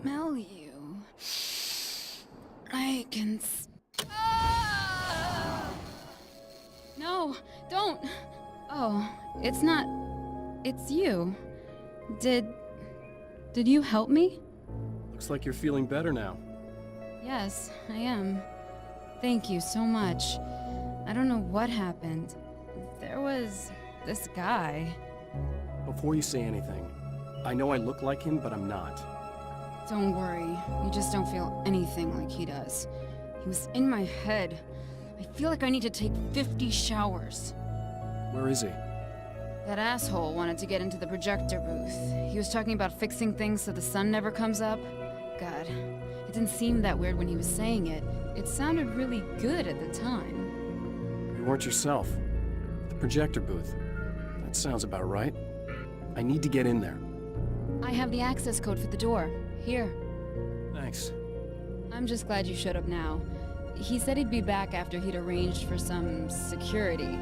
smell you. I can No, don't! Oh, it's not... It's you. Did you help me? Looks like you're feeling better now. Yes, I am. Thank you so much. I don't know what happened. There was... this guy. Before you say anything, I know I look like him, but I'm not. Don't worry, you just don't feel anything like he does. He was in my head. I feel like I need to take 50 showers. Where is he? That asshole wanted to get into the projector booth. He was talking about fixing things so the sun never comes up. God, it didn't seem that weird when he was saying it. It sounded really good at the time. You weren't yourself. The projector booth. That sounds about right. I need to get in there. I have the access code for the door. Here. Thanks. I'm just glad you showed up now. He said he'd be back after he'd arranged for some security.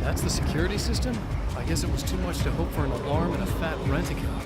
That's the security system? I guess it was too much to hope for an alarm and a fat rent-a-cop.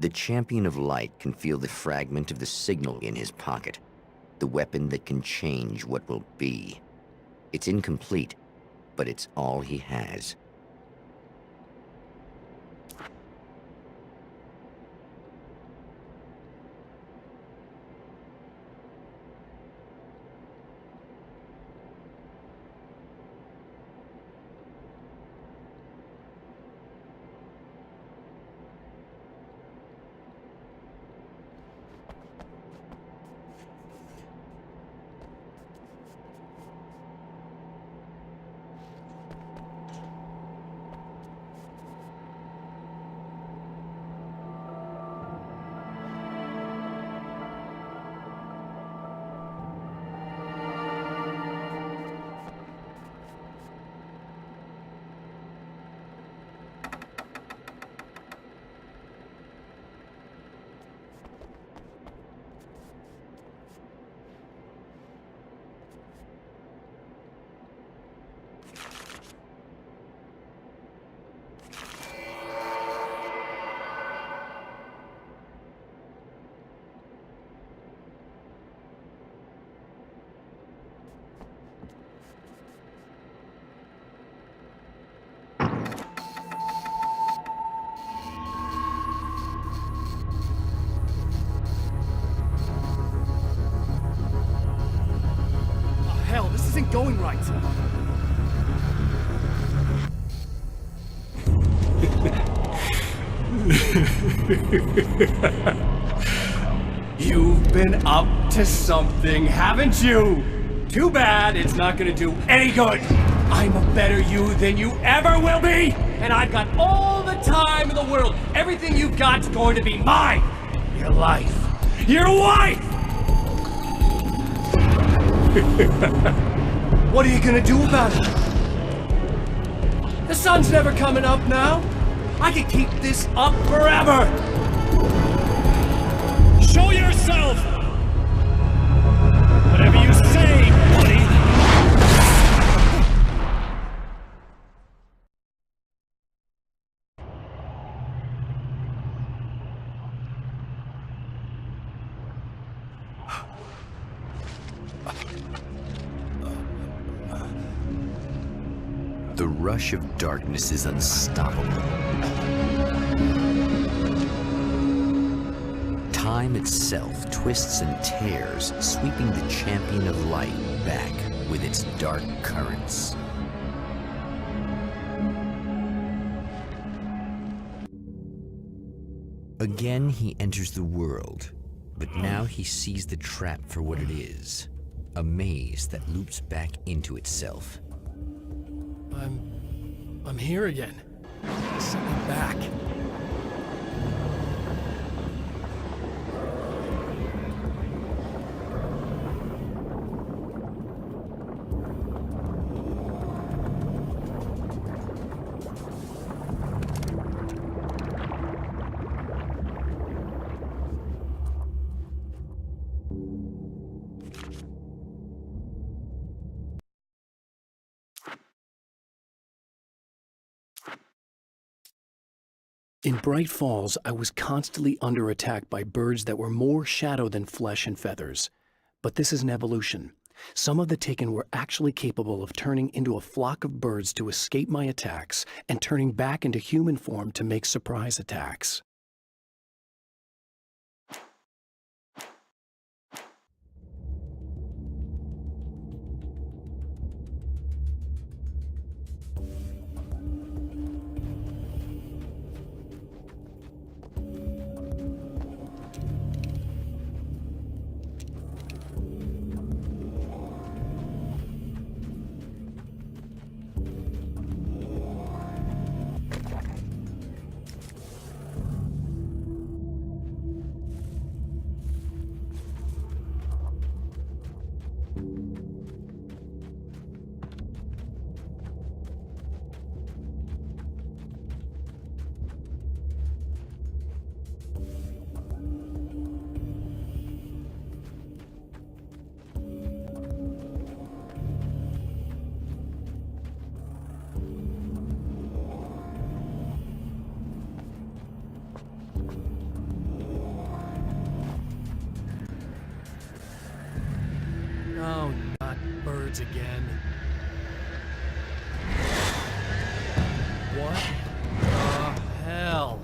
The Champion of Light can feel the fragment of the signal in his pocket, the weapon that can change what will be. It's incomplete, but it's all he has. Oh, hell, this isn't going right. You've been up to something, haven't you? Too bad it's not gonna do any good. I'm a better you than you ever will be, and I've got all the time in the world. Everything you've got's going to be mine. Your life. Your wife! What are you gonna do about it? The sun's never coming up now. I can keep this up forever. Show yourself! Whatever you say, buddy. The rush of darkness is unstoppable. Time itself twists and tears, sweeping the Champion of Light back with its dark currents. Again, he enters the world, but now he sees the trap for what it is, a maze that loops back into itself. I'm here again. Send me back. In Bright Falls, I was constantly under attack by birds that were more shadow than flesh and feathers. But this is an evolution. Some of the Taken were actually capable of turning into a flock of birds to escape my attacks and turning back into human form to make surprise attacks. birds again. What the hell?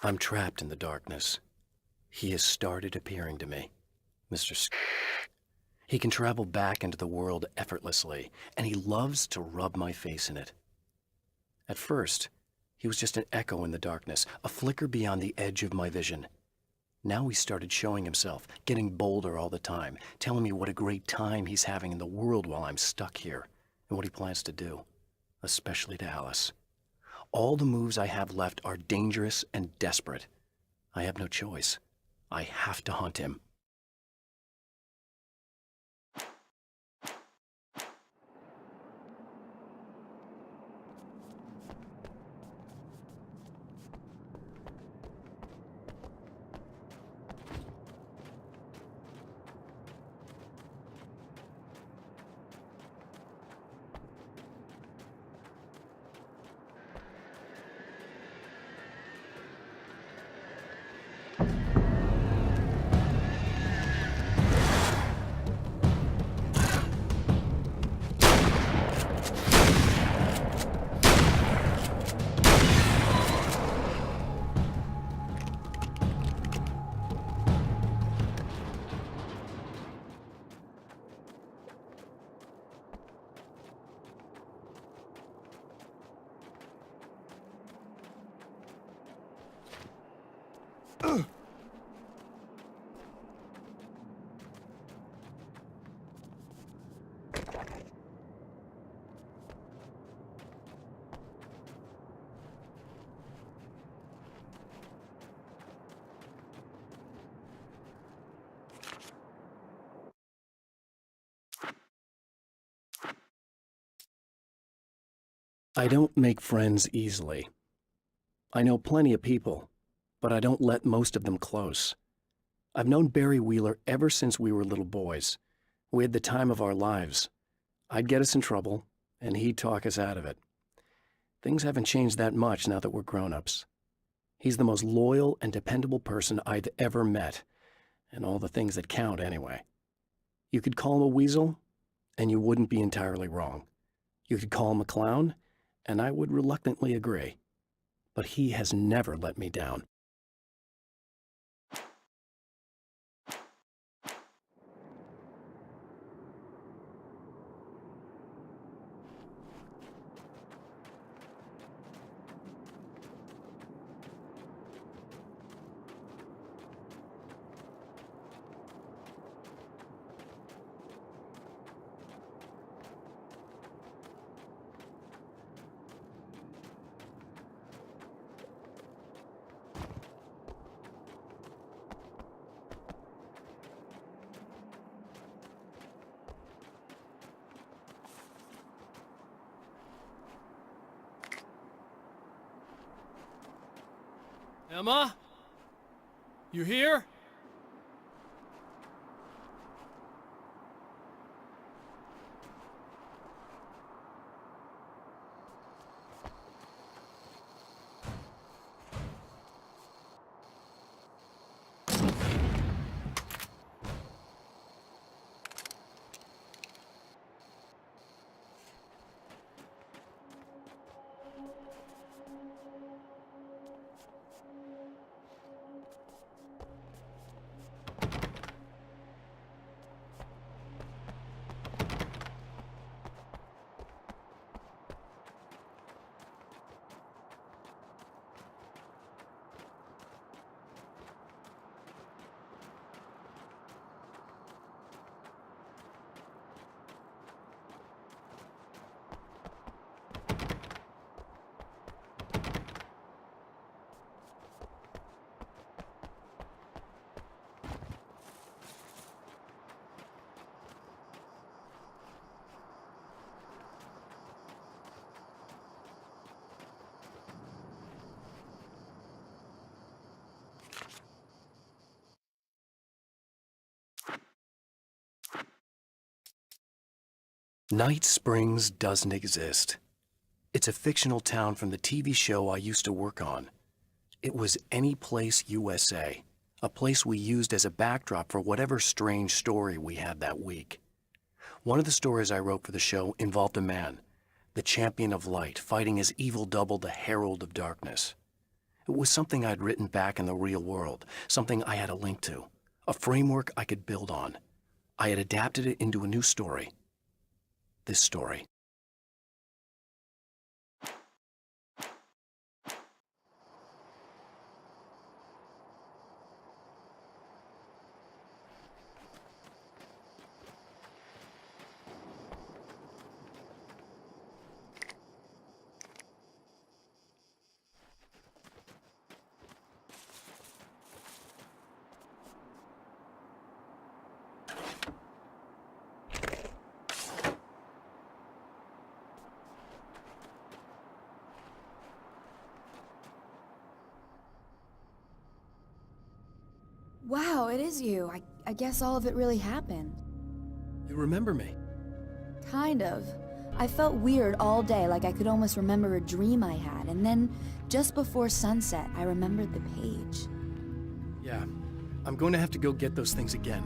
I'm trapped in the darkness. He has started appearing to me. Mr. He can travel back into the world effortlessly, and he loves to rub my face in it. At first, he was just an echo in the darkness, a flicker beyond the edge of my vision. Now he started showing himself, getting bolder all the time, telling me what a great time he's having in the world while I'm stuck here, and what he plans to do, especially to Alice. All the moves I have left are dangerous and desperate. I have no choice. I have to hunt him. I don't make friends easily. I know plenty of people, but I don't let most of them close. I've known Barry Wheeler ever since we were little boys. We had the time of our lives. I'd get us in trouble, and he'd talk us out of it. Things haven't changed that much now that we're grown-ups. He's the most loyal and dependable person I've ever met, and all the things that count anyway. You could call him a weasel, and you wouldn't be entirely wrong. You could call him a clown, and I would reluctantly agree. But he has never let me down. Emma? You here? Night Springs doesn't exist. It's a fictional town from the TV show I used to work on. It was Any Place USA, a place we used as a backdrop for whatever strange story we had that week. One of the stories I wrote for the show involved a man, the champion of light, fighting his evil double, the Herald of Darkness. It was something I'd written back in the real world, something I had a link to, a framework I could build on. I had adapted it into a new story. This story. Wow, it is you. I guess all of it really happened. You remember me? Kind of. I felt weird all day, like I could almost remember a dream I had, and then, just before sunset, I remembered the page. Yeah. I'm going to have to go get those things again.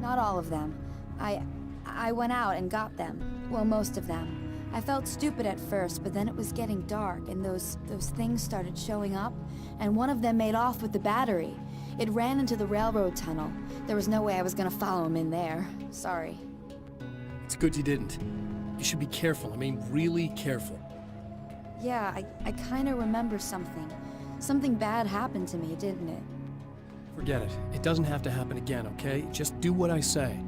Not all of them. I went out and got them. Well, most of them. I felt stupid at first, but then it was getting dark, and those things started showing up, and one of them made off with the battery. It ran into the railroad tunnel. There was no way I was gonna follow him in there. Sorry. It's good you didn't. You should be careful. I mean, really careful. Yeah, I kinda remember something. Something bad happened to me, didn't it? Forget it. It doesn't have to happen again, okay? Just do what I say.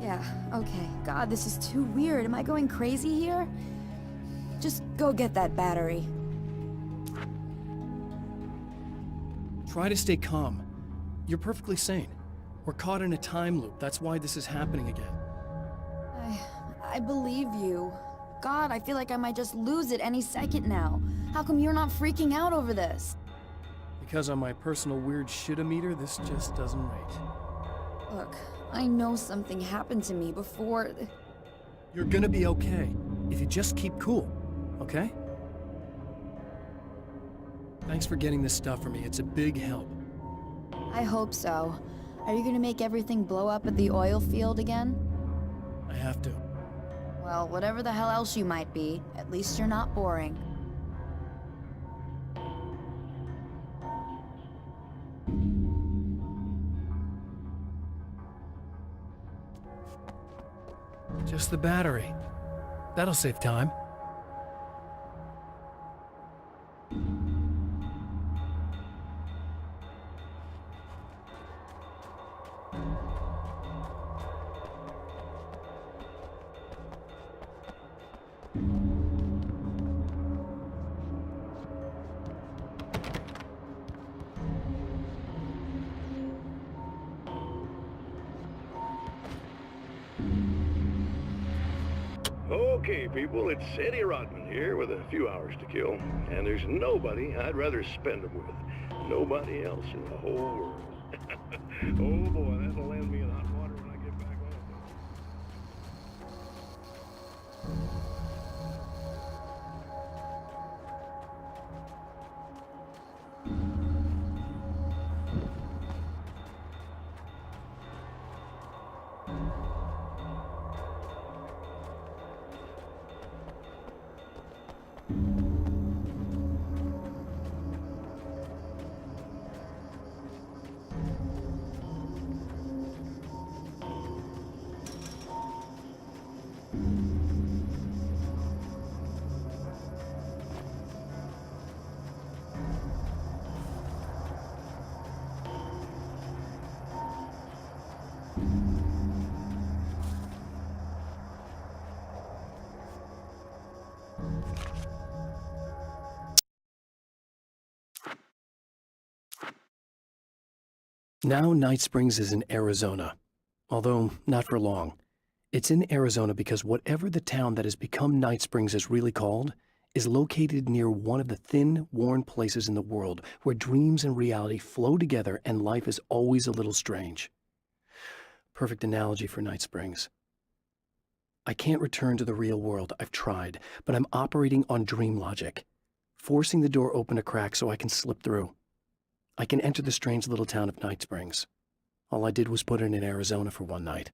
Yeah, okay. God, this is too weird. Am I going crazy here? Just go get that battery. Try to stay calm. You're perfectly sane. We're caught in a time loop. That's why this is happening again. I believe you. God, I feel like I might just lose it any second now. How come you're not freaking out over this? Because on my personal weird shit-o-meter, this just doesn't rate. Look, I know something happened to me before... You're gonna be okay, if you just keep cool, okay? Thanks for getting this stuff for me. It's a big help. I hope so. Are you gonna make everything blow up at the oil field again? I have to. Well, whatever the hell else you might be, at least you're not boring. Just the battery. That'll save time. Okay, people, it's Eddie Rodman here with a few hours to kill, and there's nobody I'd rather spend them with. nobody else in the whole world. Oh boy, that'll land me in hot water when I get back home. Now Night Springs is in Arizona, although not for long. It's in Arizona because whatever the town that has become Night Springs is really called is located near one of the thin, worn places in the world where dreams and reality flow together and life is always a little strange. Perfect analogy for Night Springs. I can't return to the real world. I've tried, but I'm operating on dream logic, forcing the door open a crack so I can slip through. I can enter the strange little town of Night Springs. All I did was put it in Arizona for one night.